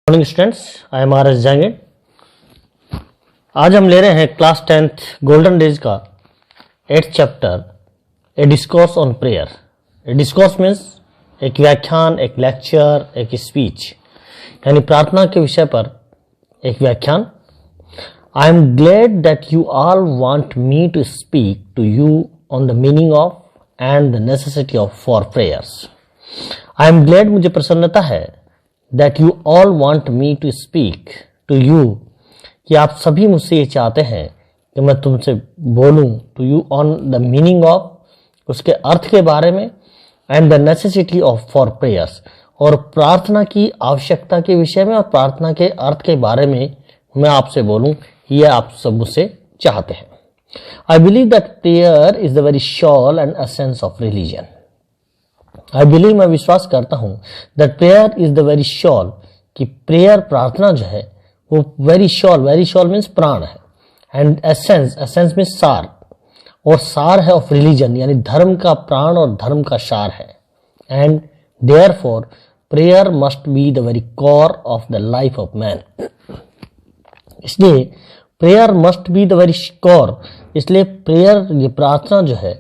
Morning students, I am R S Jahangir. आज हम ले रहे हैं क्लास 10th गोल्डन डेज का 8th chapter A discourse on prayer. A discourse means एक व्याख्यान, एक लेक्चर, एक स्पीच, यानी प्रार्थना के विषय पर एक व्याख्यान। I am glad that you all want me to speak to you on the meaning of and the necessity of for prayers. I am glad, मुझे प्रसन्नता है, that you all want me to speak to you, कि आप सभी मुझसे ये चाहते हैं कि मैं तुमसे बोलूं to you on the meaning of, उसके अर्थ के बारे में, and the necessity of for prayers, और प्रार्थना की आवश्यकता के विषय में और प्रार्थना के अर्थ के बारे में मैं आपसे बोलूं, ये आप सब मुझसे चाहते हैं। I believe that prayer is the very soul and essence of religion. I believe, मैं विश्वास करता हूं that prayer is the very soul, कि प्रेयर प्रार्थना जो है वो वेरी सोल मीन्स प्राण है, एंड एसेंस मीन्स सार, और सार है ऑफ रिलीजन, यानी धर्म का प्राण और धर्म का सार है। And therefore prayer must be the very core of the life of man. इसलिए prayer must be the very core, इसलिए प्रेयर, ये प्रार्थना जो है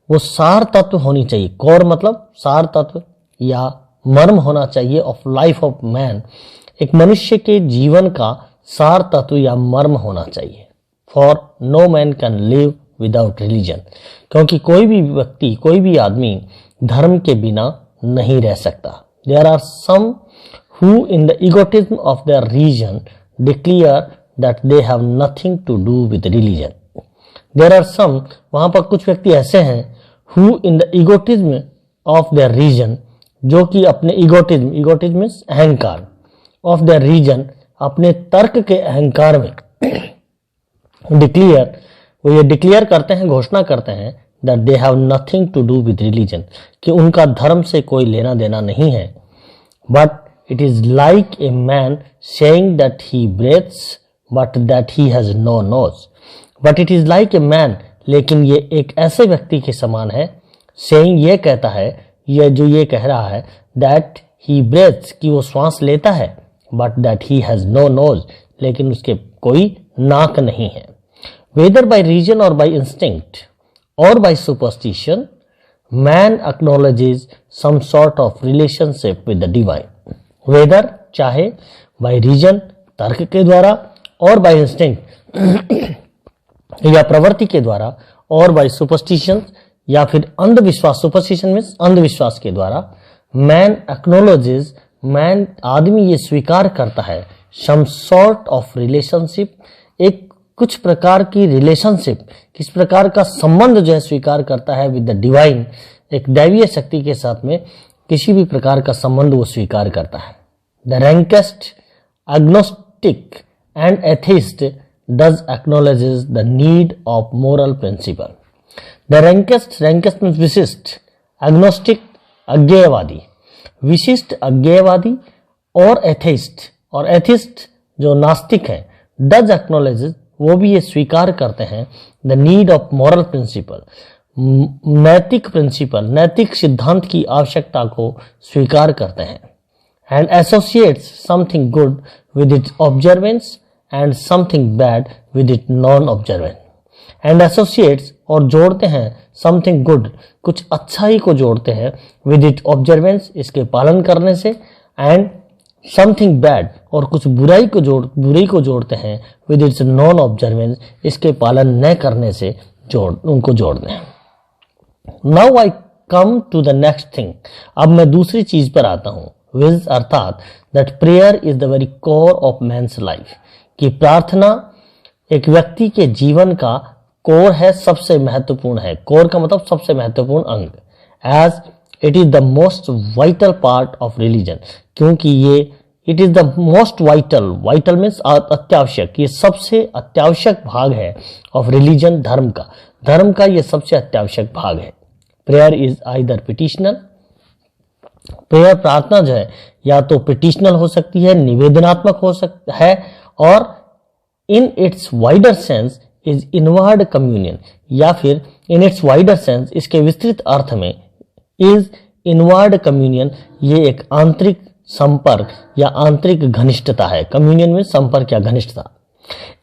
वो सार तत्व होनी चाहिए। कोर मतलब सार तत्व या मर्म होना चाहिए ऑफ लाइफ ऑफ मैन, एक मनुष्य के जीवन का सार तत्व या मर्म होना चाहिए। For no man can live without religion, क्योंकि कोई भी व्यक्ति, कोई भी आदमी धर्म के बिना नहीं रह सकता। There are some who in the egotism of their reason declare that they have nothing to do with religion. There are some, वहां पर कुछ व्यक्ति ऐसे हैं who in the egotism of their region, जो कि अपने egotism मीन्स अहंकार, of their region, अपने तर्क के अहंकार में डिक्लेयर, वो ये डिक्लेयर करते हैं, घोषणा करते हैं that they have nothing to do with religion, कि उनका धर्म से कोई लेना देना नहीं है। but it is like a man saying that he breathes but that he has no nose। but it is like a man, लेकिन ये एक ऐसे व्यक्ति के समान है, सेइंग, ये कहता है, ये जो ये कह रहा है, दैट ही ब्रेथ्स, कि वो श्वास लेता है, but that he has no nose, लेकिन उसके कोई नाक नहीं है। Whether by reason or by instinct or by superstition, man acknowledges some sort of relationship with the divine. Whether, चाहे बाय रीजन, तर्क के द्वारा, और बाय इंस्टिंक्ट या प्रवृत्ति के द्वारा, और बाय सुपरस्टिशन या फिर अंधविश्वास, सुपरस्टिशन मीन्स अंधविश्वास के द्वारा, मैन एक्नोलॉजेस, मैन आदमी ये स्वीकार करता है, सम सॉर्ट ऑफ रिलेशनशिप, एक कुछ प्रकार की रिलेशनशिप, किस प्रकार का संबंध जो है स्वीकार करता है विद द डिवाइन, एक दैवीय शक्ति के साथ में किसी भी प्रकार का संबंध वो स्वीकार करता है। The rankest agnostic and atheist does acknowledges the need of moral principle। The rankest means विशिष्ट, agnostic अज्ञेयवादी, विशिष्ट अज्ञेयवादी, और एथिस्ट, और एथिस्ट जो नास्तिक है, does acknowledges, वो भी ये स्वीकार करते हैं, the need of moral principle, नैतिक प्रिंसिपल, नैतिक सिद्धांत की आवश्यकता को स्वीकार करते हैं। and associates something good with its observance and something bad with it non-observant, and associates, और जोड़ते हैं, something good, कुछ अच्छाई को जोड़ते हैं, with it observance, इसके पालन करने से, and something bad, और कुछ बुराई को जोड़ते हैं, with its non-observance, इसके पालन न करने से उनको जोड़ते हैं। Now I come to the next thing, अब मैं दूसरी चीज पर आता हूं, which अर्थात that prayer is the very core of man's life, कि प्रार्थना एक व्यक्ति के जीवन का कोर है, सबसे महत्वपूर्ण है। कोर का मतलब सबसे महत्वपूर्ण अंग, as it is the most vital part of religion, क्योंकि ये it is the most vital means अत्यावश्यक, ये सबसे अत्यावश्यक भाग है ऑफ रिलीजन, धर्म का ये सबसे अत्यावश्यक भाग है। प्रेयर इज आइदर पिटिशनल, प्रेयर प्रार्थना जो है या तो पिटिशनल हो सकती है, निवेदनात्मक हो सकता है, और in its wider sense is inward communion, या फिर इन इट्स वाइडर सेंस, इसके विस्तृत अर्थ में, इज इनवर्ड कम्युनियन, ये एक आंतरिक संपर्क या आंतरिक घनिष्ठता है। कम्युनियन में संपर्क या घनिष्ठता।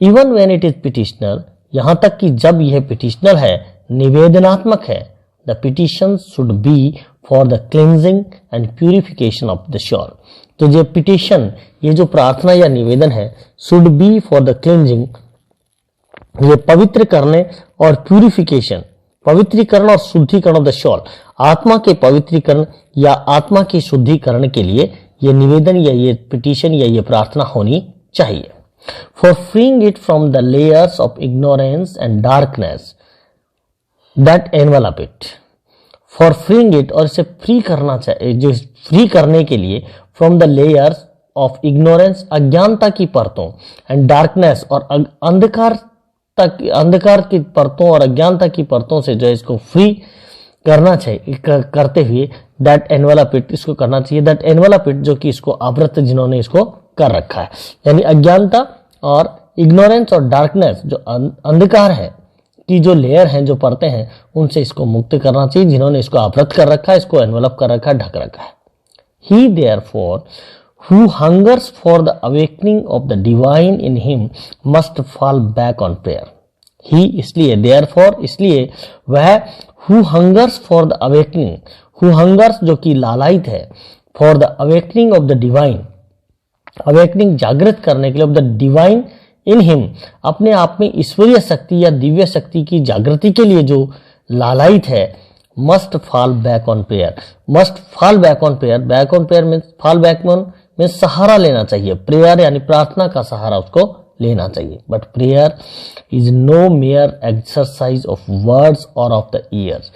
Even when it is petitioner, यहां तक कि जब यह पिटिशनर है, निवेदनात्मक है, the petition should be for the cleansing and purification of the soul. तो ये पिटिशन, ये जो प्रार्थना या निवेदन है, should be for the cleansing, ये पवित्र करने और प्यूरिफिकेशन, पवित्रीकरण और शुद्धिकरण ऑफ द सोल, आत्मा के पवित्रीकरण या आत्मा की शुद्धिकरण के लिए ये निवेदन या ये पिटिशन या ये प्रार्थना होनी चाहिए। For freeing it from the layers of ignorance and darkness that envelope it. For freeing it, और इसे फ्री करना चाहिए, जो फ्री करने के लिए, from the layers of ignorance, अज्ञानता की परतों, एंड डार्कनेस, और अंधकार की परतों और अज्ञानता की परतों से जो है इसको फ्री करना चाहिए, करते हुए दैट एनवेलप इट, इसको करना चाहिए, दैट एनवेलप इट, जो कि इसको आवृत जिन्होंने इसको कर रखा है। यानी अज्ञानता और इग्नोरेंस और डार्कनेस, जो अंधकार है की जो लेयर हैं, जो परतें हैं, उनसे इसको मुक्त करना चाहिए, जिन्होंने इसको आवृत कर रखा है, इसको एनवेलप कर रखा है, ढक रखा है। ही therefore who hungers for the awakening of the divine in him must fall back on prayer. He, इसलिए, therefore, इसलिए, वह who hungers for the awakening, who hungers, जो कि लालायित है, for the awakening of the divine, awakening जागृत करने के लिए, of the divine in him, अपने आप में ईश्वरीय शक्ति या दिव्य शक्ति की जागृति के लिए जो लालायित है, must fall back on prayer, must fall back on prayer, back on prayer में fall back on में सहारा लेना चाहिए। प्रेयर यानी प्रार्थना का सहारा उसको लेना चाहिए। But prayer is no mere exercise of words or of the ears.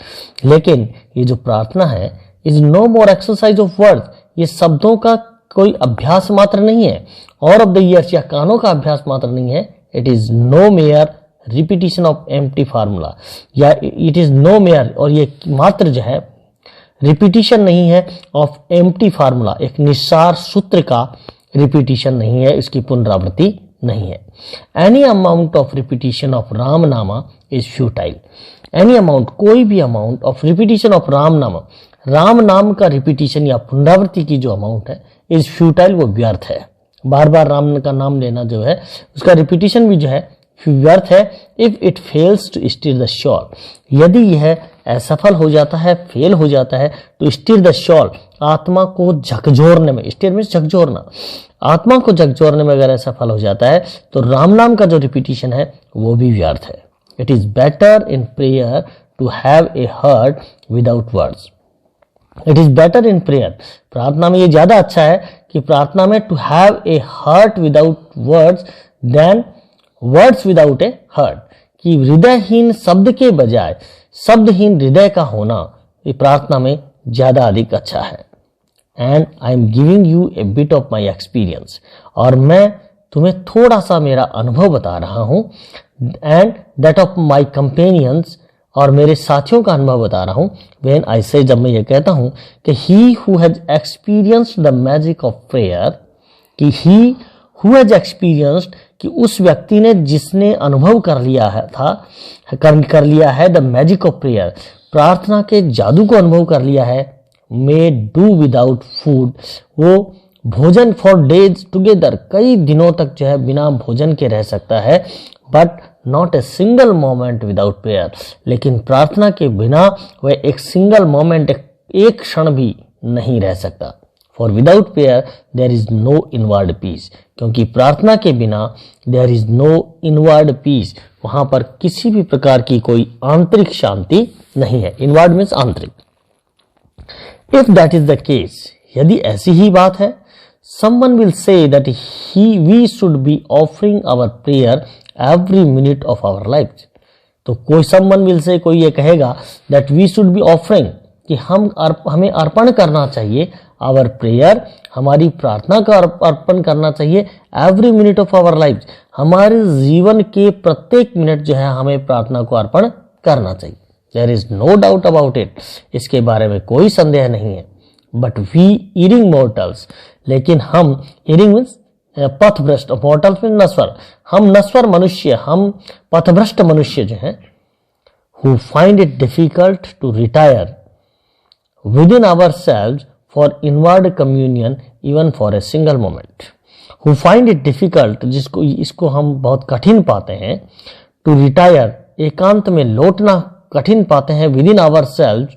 लेकिन ये जो प्रार्थना है, is no more exercise of words, ये शब्दों का कोई अभ्यास मात्र नहीं है, और ऑफ द ईयर्स या कानों का अभ्यास मात्र नहीं है। It is no mere repetition of empty formula, या इट इज नो मेयर, और ये मात्र जो है रिपीटिशन नहीं है ऑफ एम्प्टी फार्मूला, एक निस्सार सूत्र का रिपीटिशन नहीं है, इसकी पुनरावृत्ति नहीं है। Any amount of repetition of Ram नामा इज फ्यूटाइल। एनी अमाउंट, कोई भी amount of repetition of Ram नामा, राम नाम का रिपीटिशन या पुनरावृत्ति की जो अमाउंट है, इज फ्यूटाइल, वो व्यर्थ है। बार बार राम का नाम लेना जो है, उसका रिपीटिशन भी जो है व्यर्थ है। If it fails to stir the soul, यदि यह असफल हो जाता है, फेल हो जाता है, तो स्टीर द शोल, आत्मा को झकझोरने में, स्टीर में झकझोरना, आत्मा को झकझोरने में अगर असफल हो जाता है, तो राम नाम का जो रिपीटिशन है वो भी व्यर्थ है। It is better in prayer to have a heart without words. It is better in prayer, प्रार्थना में ये ज्यादा अच्छा है कि प्रार्थना में to have a heart without words than words without a heart, कि हृदयहीन शब्द के बजाय शब्दहीन हृदय का होना ये प्रार्थना में ज्यादा अधिक अच्छा है। And I am giving U A bit of my experience, और मैं तुम्हें थोड़ा सा मेरा अनुभव बता रहा हूं, and that of my companions, और मेरे साथियों का अनुभव बता रहा हूं। व्हेन आई से, जब मैं ये कहता हूं कि ही who has experienced the magic of prayer, कि ही हु हैज एक्सपीरियंस्ड, कि उस व्यक्ति ने जिसने अनुभव कर लिया है द मैजिक ऑफ प्रेयर, प्रार्थना के जादू को अनुभव कर लिया है, मे डू विदाउट फूड, वो भोजन फॉर डेज टुगेदर, कई दिनों तक जो है बिना भोजन के रह सकता है, but not a single moment without prayer, लेकिन प्रार्थना के बिना वह एक सिंगल मोमेंट, एक क्षण भी नहीं रह सकता। For without prayer there is no inward peace, क्योंकि प्रार्थना के बिना there is no inward peace, वहां पर किसी भी प्रकार की कोई आंतरिक शांति नहीं है। इनवर्ड मीन्स आंतरिक। If that is the case, यदि ऐसी ही बात है, someone will say that we should be offering our prayer every minute of our lives. तो कोई someone will say, कोई ये कहेगा that we should be offering, कि हमें अर्पण करना चाहिए, our prayer, हमारी प्रार्थना का अर्पण करना चाहिए, every minute of our lives, हमारे जीवन के प्रत्येक मिनट जो है हमें प्रार्थना को अर्पण करना चाहिए। There is no doubt about it, इसके बारे में कोई संदेह नहीं है। बट वी ईरिंग मोर्टल्स, लेकिन हम, ईरिंग मीन्स पथभ्रष्ट, मोर्टल्स मीन नश्वर, हम नश्वर मनुष्य, हम पथभ्रष्ट मनुष्य जो हैं, who find it difficult to retire within ourselves for inward communion even for a single moment, who find it difficult, जिसको इसको हम बहुत कठिन पाते हैं, टू रिटायर, एकांत में लौटना कठिन पाते हैं, विद इन आवर सेल्फ,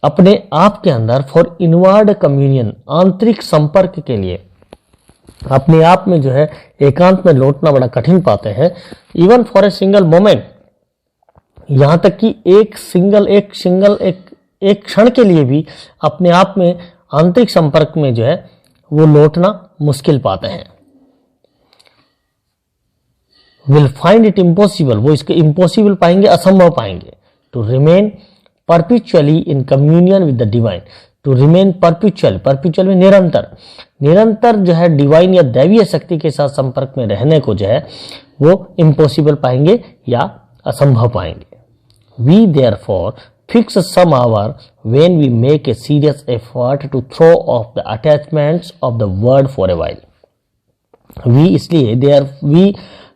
अपने आप के अंदर, फॉर इनवर्ड कम्युनियन, आंतरिक संपर्क के लिए, अपने आप में जो है एकांत में लौटना बड़ा कठिन पाते हैं, even for a single moment, यहां तक कि एक क्षण के लिए भी अपने आप में आंतरिक संपर्क में जो है वो लौटना मुश्किल पाते हैं। विल फाइंड इट इम्पॉसिबल, वो इसके इम्पॉसिबल पाएंगे, असंभव पाएंगे, to remain perpetually in communion with the divine, to remain perpetual में निरंतर जो है डिवाइन या दैवीय शक्ति के साथ संपर्क में रहने को जो है वो इम्पॉसिबल पाएंगे या असंभव पाएंगे। We therefore fix some hour when we make a serious effort to throw off the attachments of the world for a while.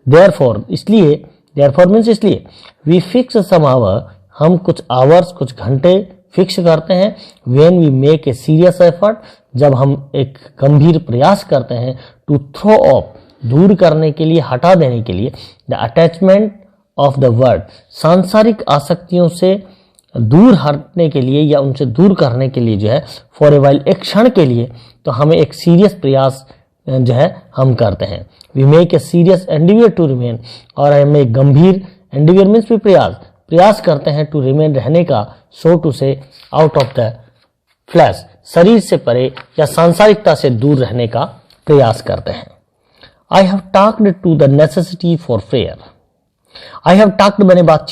Therefore means इसलिए, we fix some hour, हम कुछ hours, कुछ घंटे फिक्स करते हैं, when we make a serious effort, जब हम एक गंभीर प्रयास करते हैं, to throw off, दूर करने के लिए, हटा देने के लिए, the attachment of the world, सांसारिक आसक्तियों से दूर हटने के लिए या उनसे दूर करने के लिए जो है फॉर ए वाइल, एक क्षण के लिए, तो हमें एक सीरियस प्रयास जो है हम करते हैं। We make a serious endeavour to remain, और हमें एक गंभीर, एंडिवियर मीन्स भी प्रयास करते हैं, टू रिमेन रहने का, सो टू से आउट ऑफ द फ्लैश, शरीर से परे या सांसारिकता से दूर रहने का प्रयास करते हैं। I have talked to the necessity for prayer, I have talked, मैंने बात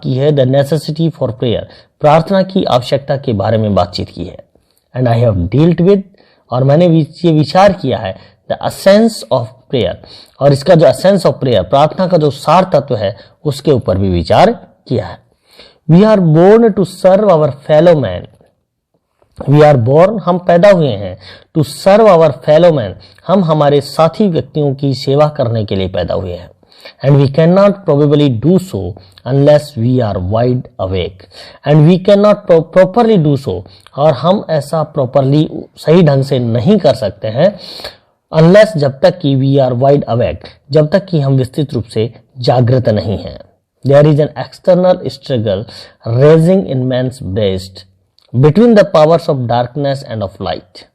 की है द नेसेसिटी फॉर प्रेयर, प्रार्थना की आवश्यकता के बारे में बातचीत की है। And I have dealt with, और मैंने ये विचार किया है, द एसेंस ऑफ प्रेयर, और इसका जो एसेंस ऑफ प्रेयर, प्रार्थना का जो सार तत्व है, उसके ऊपर भी विचार किया है। We are born to serve our fellow man, we are born, हम पैदा हुए हैं, to serve our fellow man, हम हमारे साथी व्यक्तियों की सेवा करने के लिए पैदा हुए हैं। And we cannot probably do so unless we are wide awake. And we cannot properly do so, और हम ऐसा properly सही ढंग से नहीं कर सकते हैं, unless, जब तक कि we are wide awake, जब तक कि हम विस्तृत रूप से जागृत नहीं हैं। There is an external struggle raging in man's breast between the powers of darkness and of light.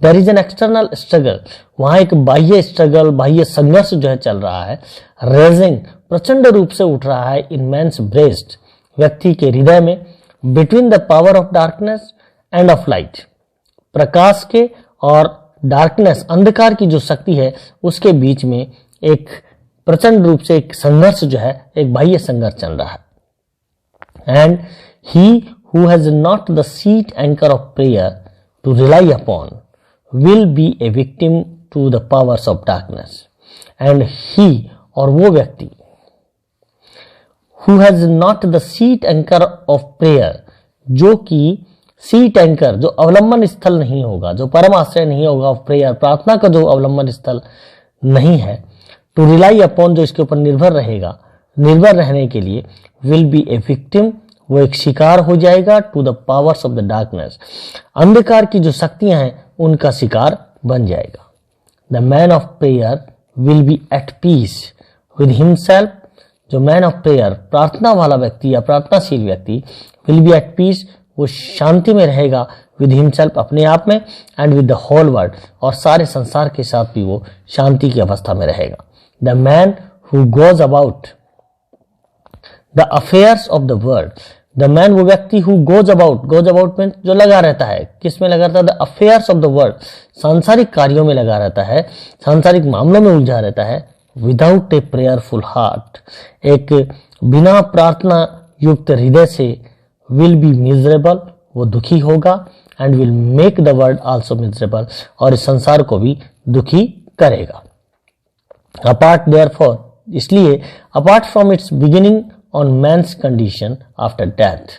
There is an external struggle, वहां एक बाह्य स्ट्रगल, बाह्य संघर्ष जो है चल रहा है, रेजिंग, प्रचंड रूप से उठ रहा है, इन मैन्स ब्रेस्ट, व्यक्ति के हृदय में, between the power of darkness and of light, प्रकाश के और डार्कनेस, अंधकार की जो शक्ति है, उसके बीच में एक प्रचंड रूप से एक संघर्ष जो है, एक बाह्य संघर्ष चल रहा है। And he who has not the sheet anchor of prayer to rely upon will be a victim to the powers of darkness. And he, और वो व्यक्ति, who has not the seat anchor of prayer, जो कि seat anchor, जो अवलंबन स्थल नहीं होगा, जो परम आश्रय नहीं होगा, ऑफ प्रेयर, प्रार्थना का जो अवलंबन स्थल नहीं है, टू रिलाई अपॉन, जो इसके ऊपर निर्भर रहेगा, निर्भर रहने के लिए, will be a victim, वो एक शिकार हो जाएगा, to the powers of the darkness, अंधकार की जो शक्तियां हैं उनका शिकार बन जाएगा। The man of prayer will be at peace with himself, जो मैन ऑफ प्रेयर, प्रार्थना वाला व्यक्ति या प्रार्थनाशील व्यक्ति, विल बी एट पीस, वो शांति में रहेगा, विद हिमसेल्फ, अपने आप में, and with the whole world, और सारे संसार के साथ भी वो शांति की अवस्था में रहेगा। The man who goes about the affairs of the world, the man, वो व्यक्ति, हु गोज अबाउट में जो लगा रहता है, किस में लगा रहता है, the affairs of the world, सांसारिक कार्यों में लगा रहता है, सांसारिक मामलों में उलझा रहता है, विदाउट ए प्रेयरफुल हार्ट, एक बिना प्रार्थना युक्त हृदय से, विल बी मिजरेबल, वो दुखी होगा, and will make the world also miserable, और इस संसार को भी दुखी करेगा। अपार्ट देयरफॉर, इसलिए, apart from its beginning on man's condition after death,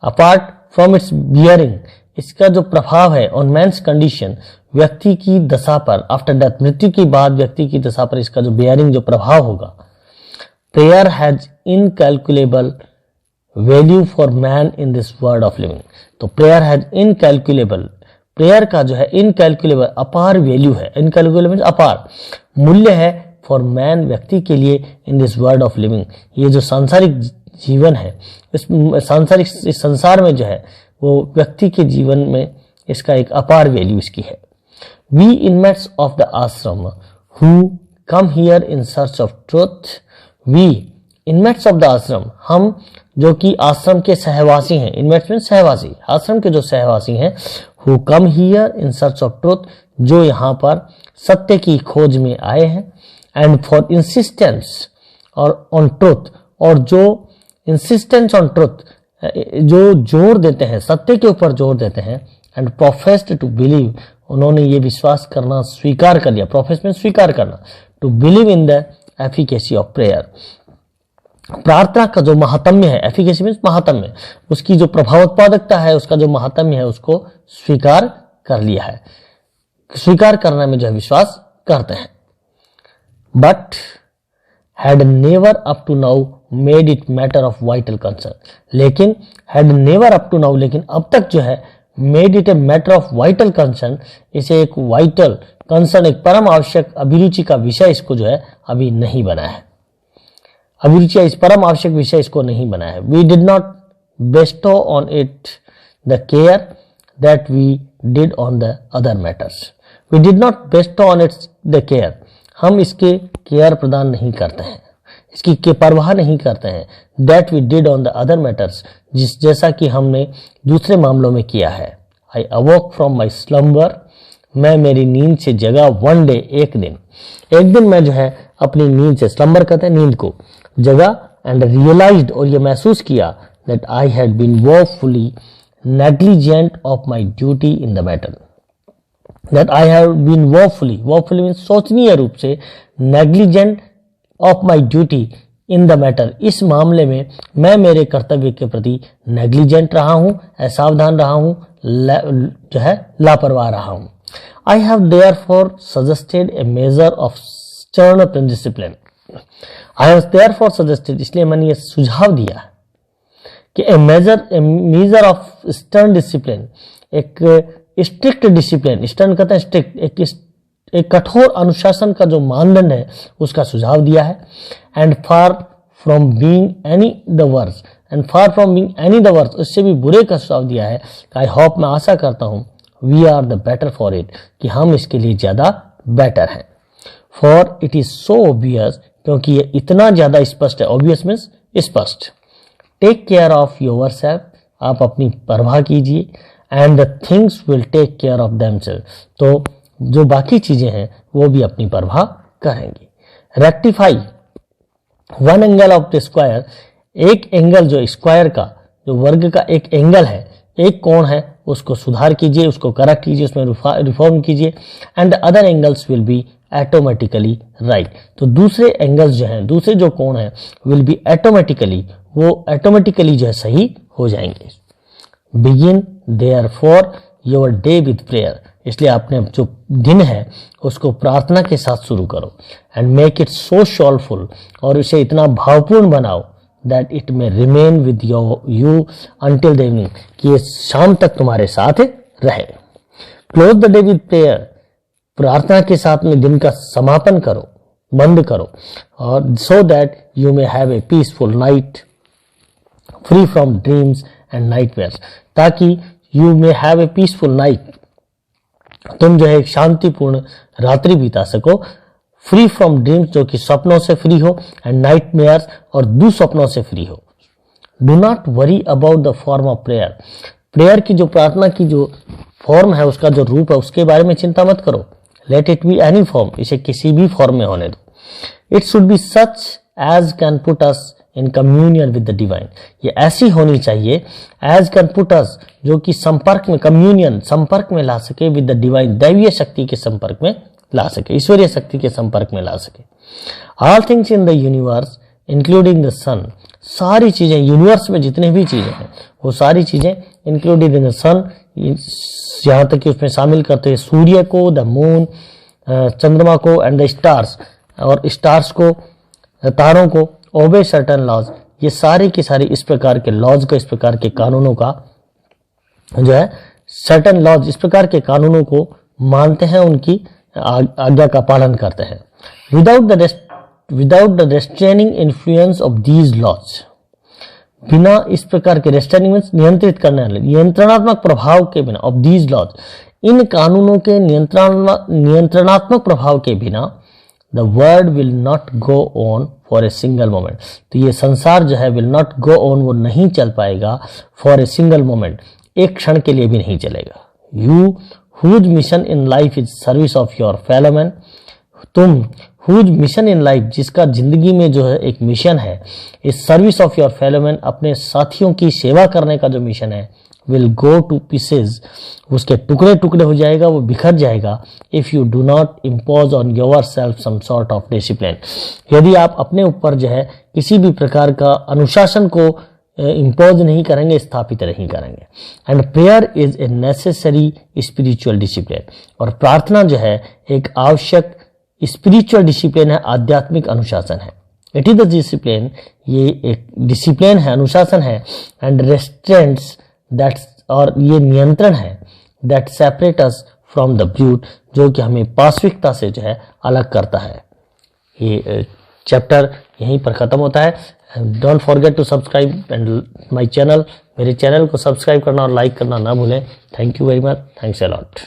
apart from its bearing, इसका जो प्रभाव है on man's condition, व्यक्ति की दशा पर, after death, मृत्यु के बाद व्यक्ति की दशा पर इसका जो bearing, जो प्रभाव होगा, prayer has incalculable value for man in this world of living, तो prayer has incalculable, प्रेयर का जो है इनकैलकुलेबल अपार वैल्यू है, इनकैलकुलेबल मींस अपार मूल्य है फॉर मैन व्यक्ति के लिए in this world of living. ये जो सांसारिक जीवन है, इस संसार में जो है वो व्यक्ति के जीवन में इसका एक अपार वैल्यू इसकी है। We inmates of the ashram who come here in search of truth, we inmates of the ashram, हम जो कि आश्रम के सहवासी हैं, इनमेट्स मींस सहवासी, आश्रम के जो सहवासी हैं, who come here in search of truth, जो यहाँ पर सत्य की खोज में आए हैं, एंड फॉर इंसिस्टेंस और ऑन ट्रुथ, और जो इंसिस्टेंस ऑन ट्रुथ, जो जोर देते हैं, सत्य के ऊपर जोर देते हैं, एंड प्रोफेस्ड टू बिलीव, उन्होंने ये विश्वास करना स्वीकार कर लिया, प्रोफेस में स्वीकार करना, to believe in the efficacy of prayer, प्रार्थना का जो महात्म्य है, एफिकेसी मींस महात्म्य, उसकी जो प्रभावोत्पादकता है, उसका जो महात्म्य है, उसको स्वीकार कर लिया है, स्वीकार करने में जो है विश्वास करते हैं। But had never up to now made it matter of vital concern, लेकिन had never up to now, लेकिन अब तक जो है made it a matter of vital concern, इसे एक वाइटल कंसर्न, एक परम आवश्यक अभिरुचि का विषय इसको जो है अभी नहीं बना है, अभिरुचि इस परम आवश्यक विषय इसको नहीं बना है। We did not bestow on it the care that we did on the other matters, we did not bestow on its the care, हम इसके केयर प्रदान नहीं करते हैं, इसकी के परवाह नहीं करते हैं, that we did on the other matters, जैसा कि हमने दूसरे मामलों में किया है। आई अवोक फ्रॉम माई स्लम्बर, मैं मेरी नींद से जगा, वन डे, एक दिन मैं जो है अपनी नींद से, स्लम्बर कहते हैं नींद को, जगा, एंड रियलाइज्ड, और ये महसूस किया, that I had been woefully negligent of my duty in the matter, that I have been woefully mean सोचनीय रूप से, negligent of my duty in the matter, इस मामले में मैं मेरे कर्तव्य के प्रति नेग्लिजेंट रहा हूं, असावधान रहा हूं, जो है लापरवाह रहा हूं। I have therefore suggested A measure of stern discipline, I have therefore suggested, इसलिए मैंने ये सुझाव दिया कि ए मेजर ऑफ स्टर्न डिसिप्लिन, एक स्ट्रिक्ट डिसिप्लिन, स्टर्न कहते हैं स्ट्रिक्ट, एक कठोर अनुशासन का जो मानदंड है उसका सुझाव दिया है। And far from being any the worse, and far from being any the worse, उससे भी बुरे का सुझाव दिया है। आई होप, मैं आशा करता हूं, we are the better for it, कि हम इसके लिए ज्यादा बेटर हैं। For it is so obvious, क्योंकि ये इतना ज्यादा स्पष्ट है, ऑब्वियस मीन्स स्पष्ट। टेक केयर ऑफ योरसेल्फ, आप अपनी परवाह कीजिए, and the things will take care of themselves, तो जो बाकी चीजें हैं वो भी अपनी परवाह करेंगी। Rectify one angle of the square, एक एंगल जो स्क्वायर का, जो वर्ग का एक एंगल है, एक कोण है, उसको सुधार कीजिए, उसको करेक्ट कीजिए, उसमें रिफॉर्म कीजिए, and other angles will be automatically right, तो दूसरे एंगल्स जो हैं, दूसरे जो कोण हैं, विल बी ऑटोमेटिकली, वो ऑटोमेटिकली जो है सही हो जाएंगे। Begin therefore your day with prayer, इसलिए आपने जो दिन है उसको प्रार्थना के साथ शुरू करो। And make it so soulful, और इसे इतना भावपूर्ण बनाओ, that it may remain with you until the evening, कि ये शाम तक तुम्हारे साथ रहे। Close the day with prayer, प्रार्थना के साथ में दिन का समापन करो, बंद करो, और so that you may have a peaceful night free from dreams and nightmares, ताकि you may have a peaceful night, तुम जो है एक शांतिपूर्ण रात्रि बिता सको, फ्री फ्रॉम ड्रीम्स, जो कि सपनों से फ्री हो, एंड नाइटमेयर्स, और दुस्वप्नों से फ्री हो। Do not worry about the form of prayer, prayer की जो प्रार्थना की जो फॉर्म है, उसका जो रूप है, उसके बारे में चिंता मत करो। Let it be any form, इसे किसी भी फॉर्म में होने दो। It should be such as can put us in communion with the divine, ये ऐसी होनी चाहिए, एज कैन पुट अस, जो कि संपर्क में, कम्युनियन, संपर्क में ला सके, विद द डिवाइन, दैवीय शक्ति के संपर्क में ला सके, ईश्वरीय शक्ति के संपर्क में ला सके। All things in the universe including the sun, सारी चीजें यूनिवर्स में जितने भी चीजें हैं, वो सारी चीजें इंक्लूडिंग इन द सन, यहाँ तक कि उसमें शामिल करते हैं सूर्य को, द मून, चंद्रमा को, एंड द स्टार्स, और स्टार्स को, तारों को, ओबे सर्टन लॉज, ये सारी की सारी इस प्रकार के लॉज का, इस प्रकार के कानूनों का जो है सर्टेन लॉज, इस प्रकार के कानूनों को मानते हैं, उनकी आज्ञा का पालन करते हैं। Without the restraining influence of these laws, बिना इस प्रकार के रेस्ट्रेनिंग नियंत्रित करने वाले नियंत्रणात्मक प्रभाव के बिना, ऑफ दीज लॉज, इन कानूनों के नियंत्रणात्मक प्रभाव के बिना, the world will not go on for a single moment, तो ये संसार जो है विल नॉट गो ऑन, वो नहीं चल पाएगा फॉर ए सिंगल मोमेंट, एक क्षण के लिए भी नहीं चलेगा। You whose mission in life is service of your fellow man, तुम हुज मिशन इन लाइफ, जिसका जिंदगी में जो है एक मिशन है, is service of your fellow man, अपने साथियों की सेवा करने का जो मिशन है, विल गो टू पीसेज, उसके टुकड़े टुकड़े हो जाएगा, वो बिखर जाएगा, if you do not impose on yourself some sort of discipline, यदि आप अपने ऊपर जो है किसी भी प्रकार का अनुशासन को इम्पोज नहीं करेंगे, स्थापित नहीं करेंगे। And prayer is a necessary spiritual discipline, और प्रार्थना जो है एक आवश्यक स्पिरिचुअल डिसिप्लिन है, आध्यात्मिक अनुशासन है। इट इज द डिसिप्लिन, ये एक डिसिप्लिन है, अनुशासन है, एंड रेस्ट्रेंट्स दैट, और ये नियंत्रण है, that separate us from the brute, जो कि हमें पाश्विकता से जो है अलग करता है। ये चैप्टर यहीं पर खत्म होता है। Don't forget to subscribe and my channel, मेरे चैनल को सब्सक्राइब करना और लाइक करना ना भूलें। Thank you very much, thanks a lot.